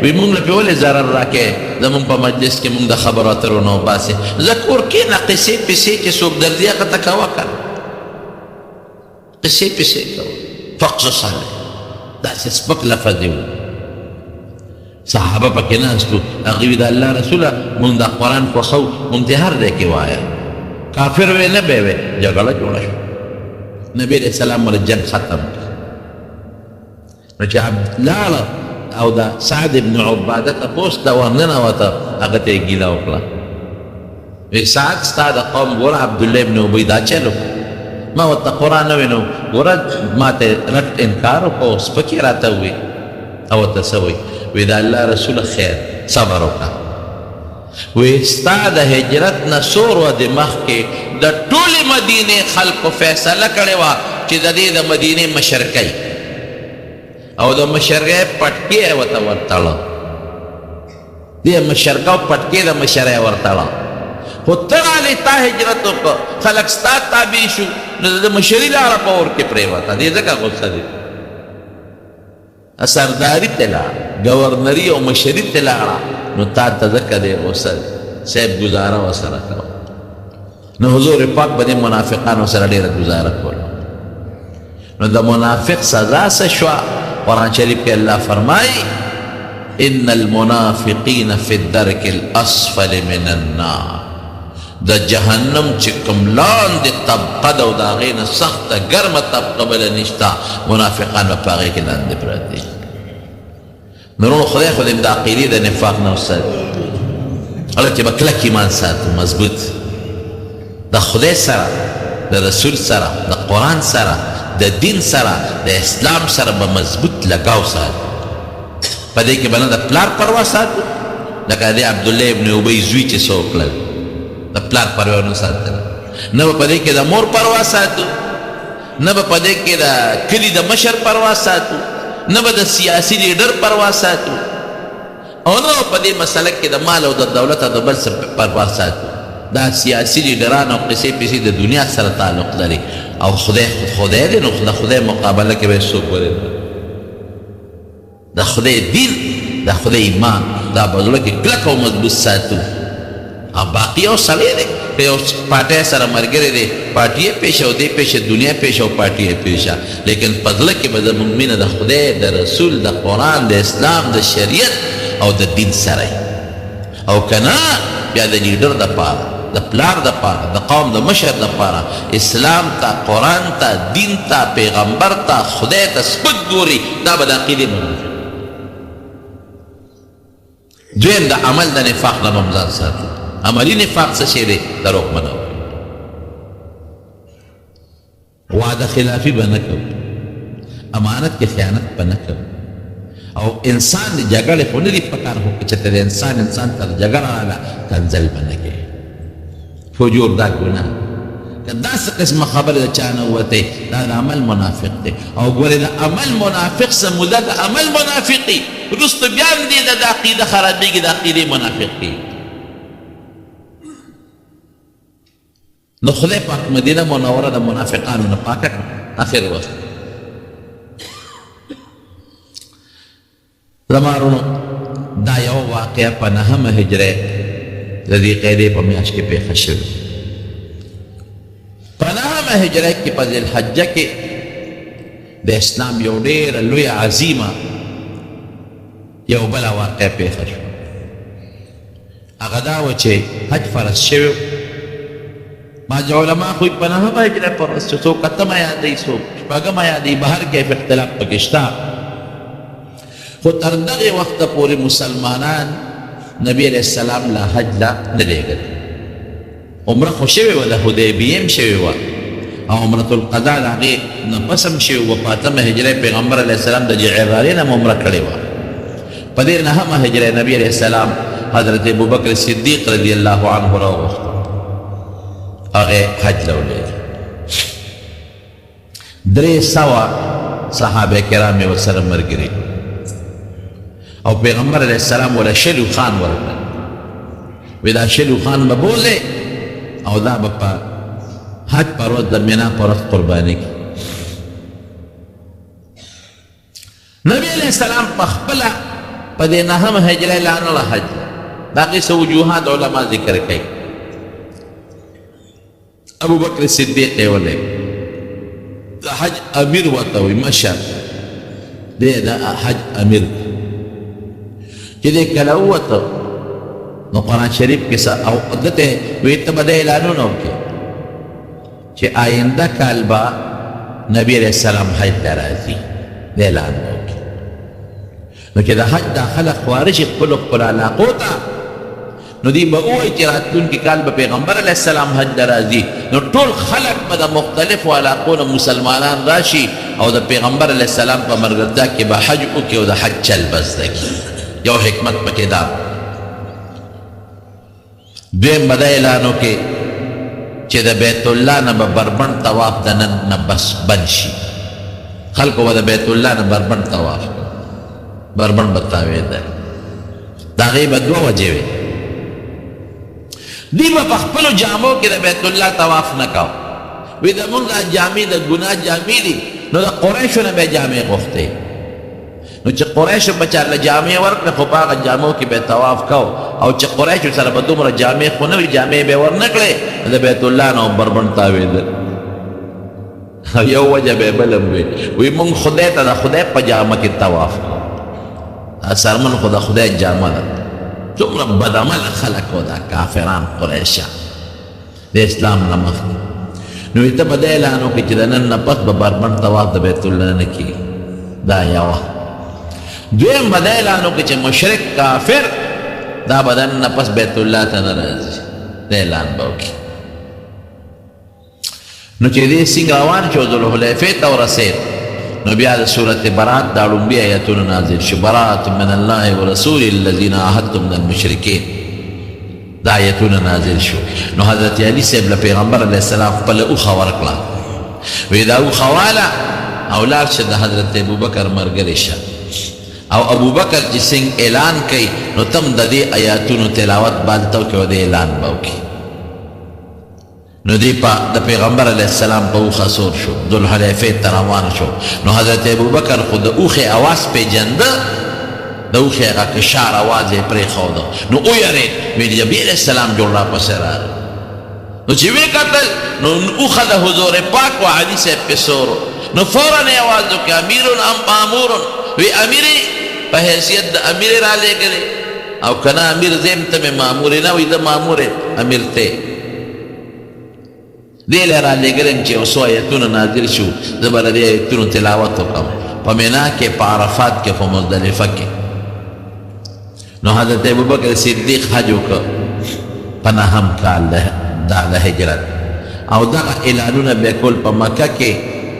[SPEAKER 1] وی مونږ له پې ولې ضرر راکې زمونږ په مجلس کې مونږ د خبرو اترو نه وباسې زه کور کښېنه قصې پسې چې څوک درځي هغه ته کوه که نه قصې پسې کوه فقصص علیه داسې سپک لفظ یې صحابه پکې ناستو هغوی وي د الله رسوله مونږ دا قرآن خوښو مونږ ته هر ځای کې وایه کافر وی نه به وی جګړه جوړه شوه. نبي علیه السلام له جنګ ختم نو چې لاړه او دا سعد ابن عباده تپوس ته ورننوته هغه ته یې ګیله وکړه وی سعد ستا د قوم ګوره عبدالله ابن ابی دا چل وکړه ما ورته قرآن نه وي نو ګوره ما ته رټ انکار وکړو سپکې راته ووي او ورته څه وایي وی د الله رسوله خیر صبر وکړه وی ستا د هجرت نه څو ورځې مخکې د ټولې مدینې خلکو فیصله کړې وه چې د دې د مدینې مشرکۍ او د مشرکۍ پټکې یې ورته ورتړه دې مشرکه او پټکې د مشره یې ورتړه خو ته رالې تا هجرت وکړه خلک ستا تابع شو نو د مشري لاره په اور کې پرېوته دې ځکه غصه دي سرداری ته لاړه ګورنري او مشري ته لاړه نو تا ته ځکه دی غصه دی صاحب ګزاره ورسره کوه نو حضور پاک به دې منافقانو سره ډېره ګزاره کوله نو د منافق سزا څه شوه قرآن شریف کې الله فرمایي ان المنافقین فی الدرک الاسفل من النار د جهنم چې کوم لاندې طبقه ده او د هغې نه سخته ګرمه طبقه بله نشته منافقان به په هغې کې لاندې پراته دي نورونو خدای خو دې د عقیدې د نفاق نه وساتي هغه چې به کلک ایمان ساتو مضبوط د خدای سره د رسول سره د قرآن سره د دین سره د اسلام سره به مضبوط لګاو ساتو په دې کې به نه د پلار پروا ساتو لکه د عبدالله ابن ابی زوی چې څه وکړل د پلار پروا نه ساتله نه به په دې کې د مور پروا ساتو نه به په دې کې د کلي د مشر پروا ساتو نه به د سیاسي لیډر پروا ساتو او نه په دې مسله کې د مال او د دولت او د بل څه پروا ساتو دا سیاسي لیډران او قصې پسې د دنیا سره تعلق لري او خدای دی نو د خدای مقابله کې به څوک ولري د خدای دین د خدای ایمان دا په زړه کې کلک او مضبوط ساتو او باقي یو سړی دی که یو پارټۍ سره ملګری دی پارټي یې پیښه او دی پیښه دنیا پیښه او پارټي یې پیښه لیکن په زړه کې به زموږ مینه د خدای د رسول د قرآن د اسلام د شریعت او د دین سره او که نه بیا د لیډر دپاره د پلار دپاره د قوم د مشر دپاره اسلام ته قرآن ته دین ته پیغمبر ته خدای ته سپک ګوري دا به د عقیدې منافق دویم د عمل د نفاق نه به هم ځان ساتو عملی نفاق څه شی دی دروغ به نه وعده خلافي به نه کوو امانت کې خیانت به نه کوو او انسان د جګړې خو نه دي پکار خو که چېرته د انسان ته جګړه راغله کنځل به نه کوي فجور دا ګناه که داسې قسمه خبره د چا نه ووتی دا د عمل منافق دی او ګورې د عمل منافق څه موده د عمل منافقي وروسته بیا هم دې د عقیده خرابېږي د عقیدې منافق کېږي نو خدای پاک مدینه منوره د منافقانو نه پاکه کړه آخر وخت زما وروڼو دا یوه واقعه په نهمه هجرې د دې قیدې په میاشت کې پېښه شوې په نهمه هجرې کې په ذوالحجه کې د اسلام یو ډېره لویه عظیمه یو بله واقعه پېښه شوه هغه دا وه چې حج فرض شوی بعض علما خو په نهمه هجرې پر ورځ چې څوک اتمه یادوي څوک شپږمه یادوي بهر کیف اختلاف پکې شته خو تر دغې وخته پورې مسلمانان نبی علیه السلام لا حج لا نه لېږلی عمره خو شوې وه د حدیبیې هم شوې وه او عمرة القضا د هغې نه پس هم شوې وه په اتمه هجرې پیغمبر علیه السلام د جعرانې نه هم عمره کړې وه په دې نهمه هجرې نبی علیه السلام حضرت ابوبکر صدیق رضی الله عنه راوغوښته هغه حج له ولېږه 300 صحابه کرام یې ورسره ملګري او پیغمبر علیه السلام وله شلو خان ورکړل وی دا شلو خان به بوځې او دا به په حج پر ورځ د مینا پر ورځ قرباني کړي نبی علیه السلام په خپله په دې نهمه هجرې لا نه حج د هغې څه وجوهات علما ذکر کوي ابو بکر صدیق یې ولېږه د حج امیر ورته وایي مشر دی د حج امیر چې دی کله ووته نو قرآن شریف کې او دته وی ته به د اعلانونه وکړي چې آینده کال به نبی علیه السلام حج ته راځي د اعلان وکړي نو چې د حج دا خلک خواره شي خپلو خپلو علاقو ته نو دی به ووایي چې راتلونکي کال به پیغمبر علیه السلام حج ته راځي نو ټول خلک به د مختلفو علاقو نه مسلمانان راشي او د پیغمبر علیه السلام په ملګرتیا کې به حج وکړي او د حج چل به زده کړي یو حکمت پکې دا دویم به دا اعلان وکړي چې د بیت الله نه به بربند طواف د نن نه بس بند شي خلکو به د بیت الله نه بربند طواف بربند به تاویده د هغې به دوه وجې وې دی به په خپلو جامو کې د بیت الله طواف نه کو وی زمونږ دا جامې د ګناه جامې دي نو د قریشو نه به جامې غوښتې نو چې قریشو به چاله جامې ورکړه خو په هغه جامو کې به طواف کو او چې قریشو سره به دومره جامې خو نه وي جامې به ور نه کړې د بیت الله نه بربند تاوېدل یو وجه به بله وي وی مونږ خدای ته د خدای په جامه کې طواف کو سرمن خو د خدای جامه ده څومره بدعمله خلک و دا کافران قریشان د اسلام نه مخکې نو ته به دا اعلان وکړي چې د نن نه پس به بربند طواف د بیت الله نه کېږي دا یوه دویم به دا اعلان وکړي چې مشرک کافر دا به د نن نه پس بیت الله ته نه راځي دا اعلان به وکړي نو چې دې څنګه روان شو ذوالحلیفې ته ورسېد نو بیا د سورت برات دا لومبي آیتونه نازل شو برات من الله ورسول الذین عاهدتم من المشرکین دا آیتونه نازل شو نو حضرت علی صاحب له پیغمبر علیه السلام خپله اوښه ورکړه وی دا اوښه واله او لاړ شه د حضرت ابوبکر ملګری شه او ابوبکر چې څنګه اعلان کوي نو تم د دې آیاتونو تلاوت باندې وکړي او د اعلان به وکړي نو دی د پیغمبر علیه السلام په اوښه سور شو ذوالحلیفې ته روان شو نو حضرت ابوبکر خو د اوښې اواز پیژنده د اوښې هغه کشار اواز یې پرېښوده نو ویرېد ویل نبي علیه السلام جوړ راپسې راغی نو چې ویې کتل نو اوښه د حضور پاک و علي صاحب پې سور نو فوراً یې اواز وکړي امیرون ام مامورون وی امیرې په حیثیت د امیرې رالیږلې او که نه امیر زیم ته مې مامورې نه وي د مامورې امیر ته دې له رالیږلم چې یو څو آیتونه نازل شو زه به د دې آیتونو تلاوت وکړم په مینا کې په عرفات کې په مزدلفه کې نو حضرت ابوبکر صدیق حج وکړ په نهم کال د هجرت او دغه اعلانونه به کول په مکه کې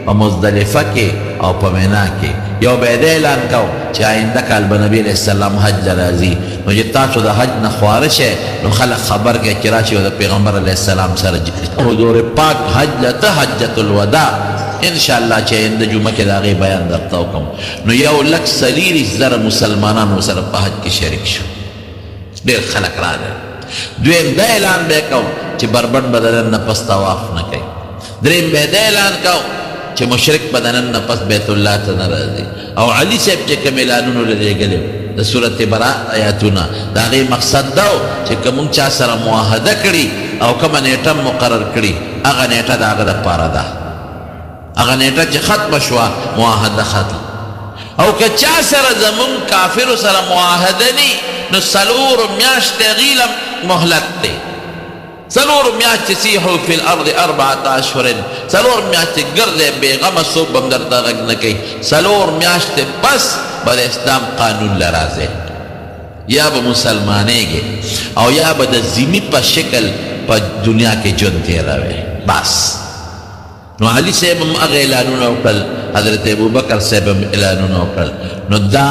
[SPEAKER 1] په مزدلفه کې او په مینا کې یو به یې اعلان کو چې آینده کال به نبي علیه السلام حج ته راځي نو چې تاسو د حج نه خواره شئ نو خلک خبر کړي چې راشي او د پیغمبر علیه السلام سره حضور پاک حج ته حجة الوداع انشاءالله چې آینده جمعه کې د هغې بیان درته وکړم نو 1,40,000 مسلمانان ورسره په حج کې شریک شو ډېر خلک راغلل دویم دا اعلان به یې کوم چې بربند به د نن نه پس طواف نه کوي دریم به یې دا اعلان کوم چې مشرک به د نن نه پس بیت الله ته نه راځي او علي صاحب چې کوم اعلانونه لرېږلي د صورت برات آیاتونه د هغې مقصد دا و چې که موږ چا سره معاهده کړي او کومه نیټه مقرر کړي هغه نیټه د هغه دپاره ده هغه نیټه چې ختمه شوه معاهده ختم او که چا سره زمونږ کافرو سره معاهده ني نو 4 میاشتې هغې له مهلت دی 4 میاشتې سیحو فی الارض 4 اشهر 4 میاشتې ګرځئ بېغمه څوک به هم درته غږ نه کوي 4 میاشتې بس به د اسلام قانون له راځئ یا به مسلمانېږي او یا به د ذمي په شکل په دنیا کې ژوند تېروئ بس نو علي صاحب هم هغه اعلانونه وکړل حضرت ابوبکر صاحب هم اعلانونه وکړل نو دا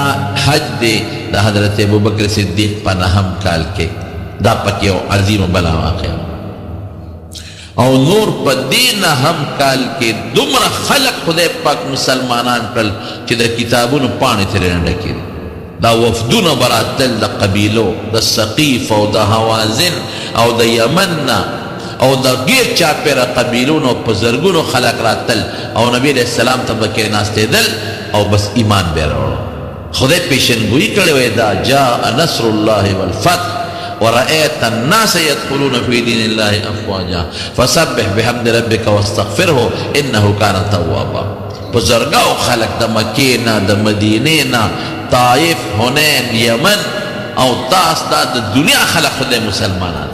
[SPEAKER 1] حج دی د حضرت ابوبکر صدیق په 9 کال کې دا پکې یو عظیمه بله واقعه او نور په دې 9 کال کې دومره خلق خدای پاک مسلمانان کړل چې د کتابونو پاڼې ترې نه ډکې دا وفدونه به راتلل د قبیلو د ثقیف او د هوازن او د یمن نه او د غیر چاپېره قبیلونو په زرګونو خلق راتل او نبی علیه السلام ته به کېناستېدل او بس ایمان به یې راوړه خدای پیشنګویي کړې وی دا جاء نصر الله والفتح ورأيت الناس يدخلون في دين الله أفواجا فسبح بحمد ربك واستغفره إنه كان توابا بزرگاو خلق دا مکینا دا مدینینا طائف هنین یمن او تاس دا دنیا خلق خود مسلمانان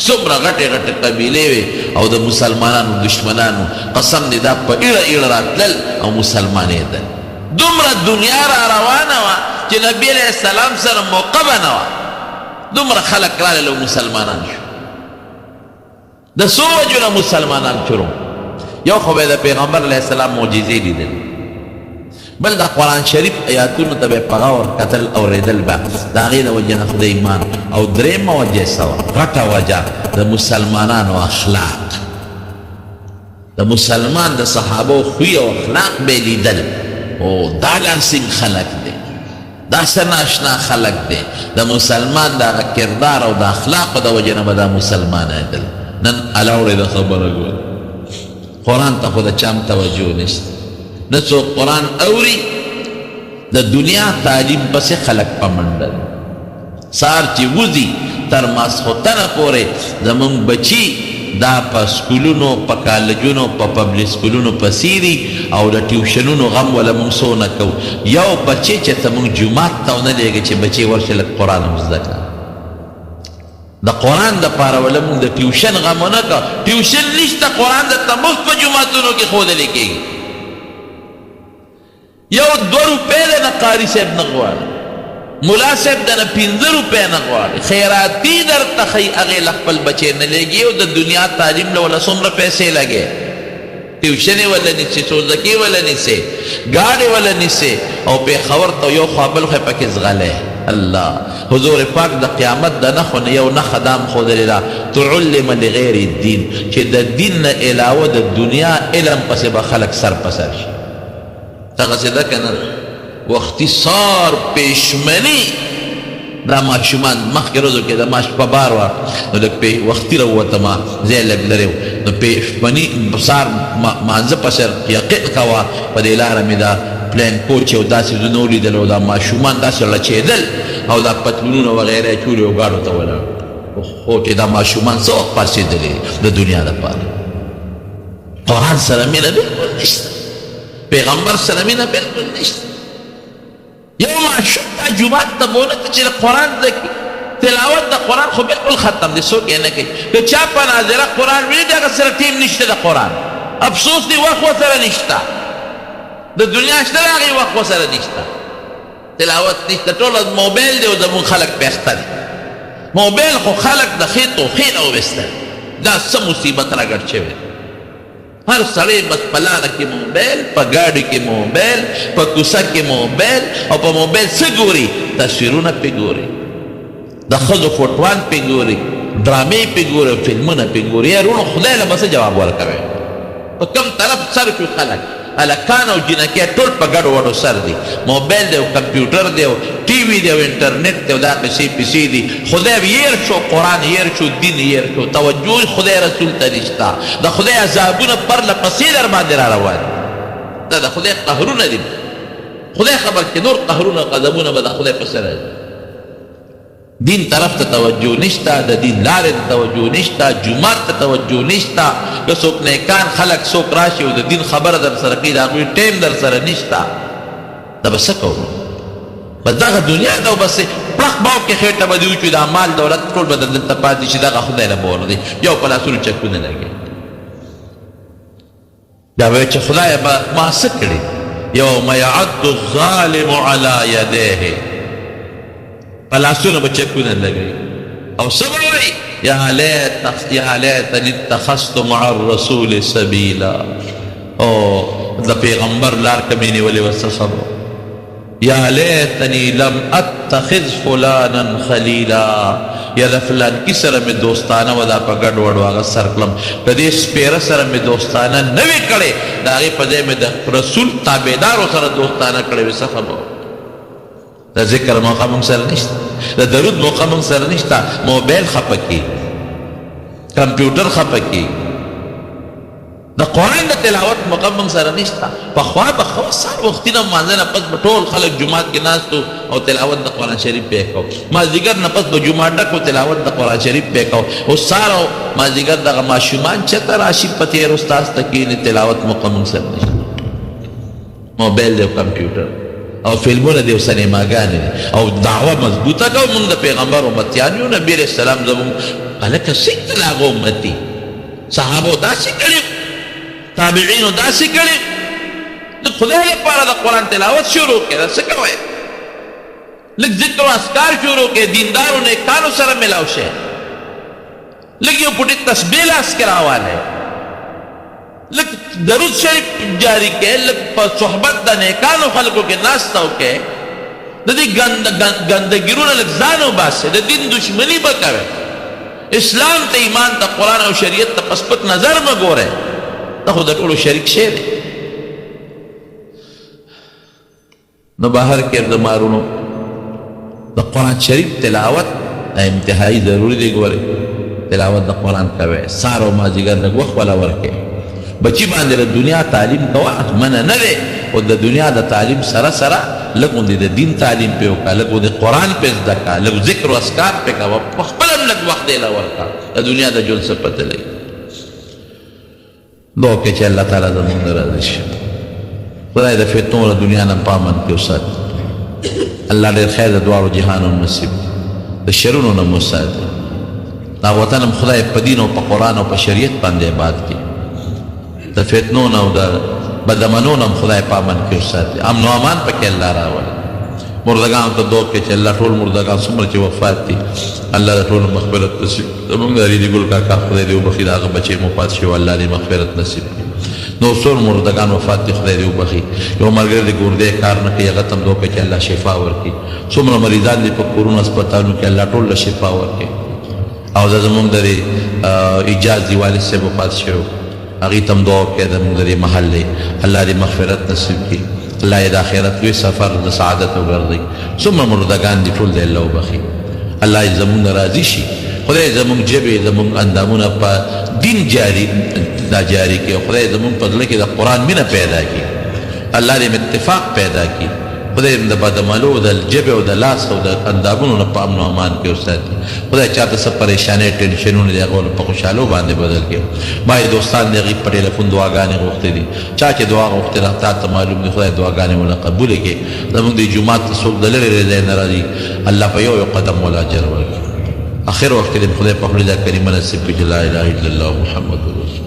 [SPEAKER 1] سمرا غٹے غٹے قبیلے وی او دا مسلمانانو دشمنانو قسم دی دا پا ایڑا ایڑا راتلل او مسلمانے دل دمرا دنیا را روانا وا چی نبی علیہ السلام سر موقع بنوا دومره خلک راغلل او مسلمانان شو د څو وجو نه مسلمانان شروع یو خو به د پیغمبر علیه السلام معجزې لیدل بل د قرآن شریف آیاتونو ته به په غور کتل اورېدل به د هغې د وجې نه خو د ایمان او درېیمه وجه یې څه وه غټه وجه د مسلمانانو اخلاق د مسلمان د صحابو خوی او اخلاق به لیدل او دا لانسنګ خلک دی دا څه ناشنا خلک دی د مسلمان د هغه کردار او د اخلاقو د وجې نه به دا مسلمانېدل نن الاوړې د خبره ګوره قرآن ته خو د چا هم توجه نشته نه څوک قرآن اوري د دنیا تعلیم پسې خلک په منډه سهار چې وځي تر ماسخوتنه پورې زمونږ بچي دا په سکولونو په کالجونو په پبلک سکولونو پسې دي او د ټیوشنونو غم ولا مونږ څو نه کوو یو بچی چې ته مونږ جومات ته ونه لېږې چې بچی ورشه لږ قرآن هم زده کړه د قرآن دپاره ولا مونږ د ټیوشن غم ونه کوو ټیوشن نشته قرآن درته مفت په جوماتونو کې ښودلی کېږي یو 2 روپۍ دی نه قاري صاحب نه غواړي ملا صاحب د نه 15 روپۍ نه غواړي خیراتي درته ښیي هغې له خپل بچی نه لېږي او د دنیا تعلیم له وله څومره پیسې لګې ټیوشنې وله نیسې سوزکې وله نیسې ګاډې وله نیسې او پېښور ته یو خوا بل خوا پکې ځغلی الله حضور پاک د قیامت د نښو نه یو نښه دا هم ښودلې ده تعلم لغیر الدین چې د دین نه علاوه د دنیا علم پسې به خلک سر په سر شي دغسې ده که نه وختي سار پېشمني دا ماشومان مخکې ورځو کې د ماش په بار وه نو لږ وختي راووتمه ځای لږ لرې و نو پېشمني سار مانځه په سر یقین کوه په دې لاره مې دا پلین کوچ او داسې زونه ولیدل او دا ماشومان داسې لچېدل او دا پتلونونه وغیره یې چولې او ګاډو ته ولاړ خو چې دا ماشومان څه وخت پاڅېدلې د دنیا دپاره قرآن سره مینه بلکل نشته پیغمبر سره مینه بلکل نشته یو ماشوم دا جومات ته بونه ته چې قرآن زده کړي تلاوت د قرآن خو بلکل ختم دی څوک یې نه کوي که چا په ناظره قرآن ویلي دی هغه سره ټیم نشته د قرآن افسوس دی وخت ورسره نشته د دنیا شته د هغې وخت ورسره نشته تلاوت نشته ټوله موبایل دی او زمونږ خلک پې اخته دي موبایل خو خلک د ښې توښې نه وویسته دا څه مصیبت راګډ شوی هر سړی بس په لاره کې موبایل په ګاډي کې موبایل په کوڅه کې موبایل او په موبایل څه ګوري تصویرونه پې ګوري د ښځو فوټوان پې ګوري ډرامې پې ګوري فلمونه پې ګوري یارونو خدای له به څه جواب ورکوي په کوم طرف سر شو خلک هلکان او جنکۍ ټول په ګډو وډو سر دي موبایل دی او کمپیوټر دی او ټي وي دی او انټرنیټ دی او دا قصې پسې دي خدای هیر شو قرآن هیر شو دین هیر شو توجه خدای رسول ته نشته د خدای عذابونه پرله پسې در باندې را روان دا د خدای قهرونه دي خدای خبر چې نور قهرونه قدمونه به د خدای په سر دین طرف ته توجه نشته د دین لارې ته توجه نشته جومات ته توجه نشته که څوک نیکان خلک څوک راشي او د دین خبره در سره کوي د هغوی ټیم در سره نشته دا به څه کوو بس دغه دنیا ده او بس پړق باو کې خېټه به دې وچوي دا مال دولت ټول به دلته پاتې شي دغه خدای له بور دی یو په لاسونو چکونه لګي دا به چې خدای به ما څه کړي یوم یعد الظالم علی یدیه په لاسونو به چکونه لګوي او څه به وایي یا لیتنی اتخذت مع الرسول سبیلا او د پیغمبر لار که مې نیولې وه څه خبر یا لیتنی لم اتخذ فلانا خلیلا یا د فلانکي سره مې دوستانه وه دا په ګډ وډ هغه سر کړم د دې سپېره سره مې دوستانه نه وې کړې د هغې په ځای مې د رسول تابعدارو سره دوستانه کړې وې څه خبر د ذکر موقع مونږ سره نشته د درود موقع مونږ سره نشته موبایل خفه کېږي کمپیوټر خفه کېږي د قرآن د تلاوت موقع مونږ سره نشته پخوا به ښه سهار وختي نه مانځه نه پس به ټول خلک جومات کې ناست او تلاوت د قرآن شریف پې کوو مازدیګر نه پس به جومات ډک و تلاوت د قرآن شریف پې کوو اوس سهار او مازدیګر دغه ماشومان چېرته راشي په تېر استاذ ته کښېني تلاوت موقع مونږ سره نشته موبایل دی او کمپیوټر او فلمونه دی او سینماګانې دي او دعوه مضبوطه کوو مونږ د پیغمبر امتیان یو نبي علیه السلام زمونږ هلکه څنګه د هغه امتي صحابو داسې کړي تابعینو داسې کړي د خدای لپاره د قرآن تلاوت شروع کړه څه کوئ لږ ذکر او اذکار شروع کې دیندارو نیکانو سره ملاو شئ لږ یو پټې تسبیح لاس کې راواله لږ درود شریف جاری کې لږ په صحبت د نیکانو خلکو کې ناسته وکړئ د دې ګندګیرونه لږ ځان وباسئ د دین دشمني به کوئ اسلام ته ایمان ته قرآن او شریعت ته په سپک نظر مه ګورئ دا خو د ټولو شریک شی دی نو بهر کې د مارونو د قرآن شریف تلاوت انتهایی ضروری دی ګورئ تلاوت د قرآن کوئ سهار او مازدیګر لږ وخت ولا ورکئ بچی باندې د دنیا تعلیم کوه منع نه دی خو د دنیا د تعلیم سره سره لږ غوندې د دین تعلیم پې وکړه لږ غوندې قرآن پې زده کړه لږ ذکر و اذکار پې کوه په خپله هم لږ وخت یې له ورکړه د دنیا د ژوند څه پته لګي دعا وکړئ چې الله تعالی زموږ نه راضي شي خدای د فتنو د دنیا نه په امن کې وساتي الله ډېر خیر د دواړو جهانونو نصیب د شرونو نه مو ساتي دا وطن هم خدای په دین او په قرآن او په شریعت باندې آباد کړي د فتنو نه او د بدعملو نه هم خدای په امن کې وساتي امن و امان پکې الله راولي مردگانو ته دعا وکړئ چې الله ټول مردگان څومره چې وفات دي الله د ټولو مغفرت نصیب زموږ د علی ګل کاکا خدای دې وبخي د هغه بچی مفات شوي الله دې مغفرت نصیب کړي نو څور مردگان وفات دي خدای دې وبخي یو ملګری د ګردې کار نه کوي هغه ته هم دعا وکړئ چې الله شفا ورکړي څومره مریضان دي په کورونو هسپتالونو کې الله ټول له شفا ورکړي او دا زموږ د ایجاز دی والد صاحب وفات شوی هغې ته هم دعا وکړئ زموږ د دې محل دی الله دې مغفرت نصیب کړي الله یې د آخرت لوی سفر د سعادت وګرځوي څومره مردگان دي ټول د الله وبخي الله یې زموږ نه راضي شي خدای زموږ ژبې زموږ اندامونه په دین جاری کړي او خدای زموږ په زړه کې د قرآن مینه پیدا کړي الله دې اتفاق پیدا کړي خدای د بدعملو د ژبې او د لاس او د اندامونو نه په امن و امان کې وساتي خدای چاته څه پریشانۍ ټینشنونه دي هغه په خوشحالو باندې بدل کړي ما یې دوستان د هغې په ټلیفون دعاګانې غوښتې دي چا چې دعا غوښتې ده تا ته معلوم دي خدای دعاګانې ونه قبولې کړي زموږ د جومات ته څوک د لرې ځای نه راځي الله په یو یو قدم ولا اجر ورکړي اخر وخت کې د خدای په خولې دا کلمه نصیب کړي چې لا اله الا الله محمد رسول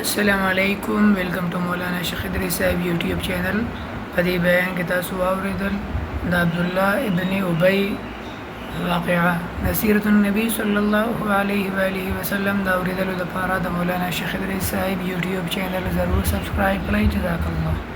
[SPEAKER 2] السلام علیکم ویلکم ټو مولانا شیخ ادریس صاحب یوټیوب چینل په دې بیان کې تاسو واورېدل د عبدالله ابن ابی واقعه د سیرت النبی صلی الله علیه و آله وسلم دا اوریدلو لپاره د مولانا شیخ ادریس صاحب یوټیوب چینل ضرور سبسکرایب کړئ جزاک الله